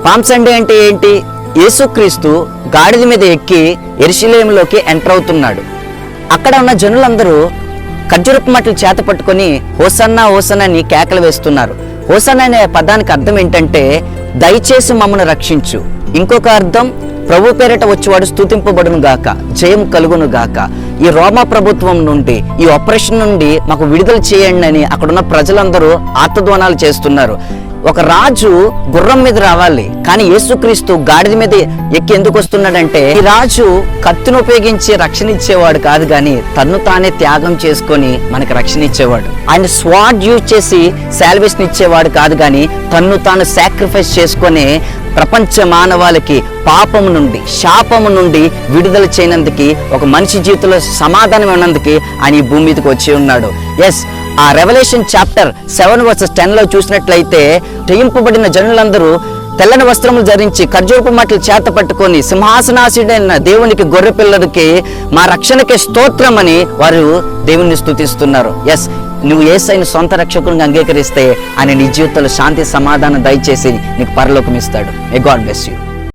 Palm Sunday అంటే ఏంటి? యేసుక్రీస్తు గాడిద మీద ఎక్కి యెరూషలేములోకి ఎంటర్ అవుతున్నాడు. అక్కడ ఉన్న జనులందరూ ఖర్జూరపు మట్టలు చేత పట్టుకొని హోసన్నా హోసన్నా అని కేకలు వేస్తున్నారు. హోసన్నా అనే పదానికి అర్థం ఏంటంటే దయచేసి మమ్మను రక్షించు. ఇంకొక అర్థం ప్రభు పేరిట వచ్చేవాడు స్తుతింపబడును గాక, జయం కలుగును గాక. ఈ రోమా ప్రభుత్వం నుండి, ఈ ఆపరేషన్ నుండి మాకు విడుదల చేయండి అని అక్కడున్న ప్రజలందరూ ఆర్తధ్వానాలు చేస్తున్నారు. ఒక రాజు గుర్రం మీద రావాలి, కానీ యేసుక్రీస్తు గాడిద మీద ఎక్కి ఎందుకు వస్తున్నాడంటే ఈ రాజు కత్తిని ఉపయోగించి రక్షణ ఇచ్చేవాడు కాదు, కానీ తన్ను తానే త్యాగం చేసుకొని మనకి రక్షణ ఇచ్చేవాడు. ఆయన స్వాడ్ యూజ్ చేసి సాల్వేషన్ ఇచ్చేవాడు కాదు, కానీ తన్ను తాను సాక్రిఫైస్ చేసుకొని ప్రపంచ మానవాళికి పాపము నుండి, శాపము నుండి విడుదల చేయనందుకు, ఒక మనిషి జీవితంలో సమాధానం ఇవ్వనందుకు ఆయన ఈ భూమి మీదకి వచ్చి ఉన్నాడు. ఎస్, ఆ రెవల్యూషన్ చాప్టర్ 7:10 చూసినట్లయితే జయింపబడిన జనులందరూ తెల్లని వస్త్రములు ధరించి ఖర్జూరపు మట్టలు చేత పట్టుకొని సింహాసనాసీనుడైన దేవునికి గొర్రె పిల్లడికి మా రక్షణకే స్తోత్రం అని వారు దేవుని స్తుతిస్తున్నారు. ఎస్, నువ్వు యేసయ్యను సొంత రక్షకునిగా అంగీకరిస్తే ఆయన నీ జీవితంలో శాంతి సమాధానం దయచేసి నీకు పరలోకం ఇస్తాడు. May God bless you.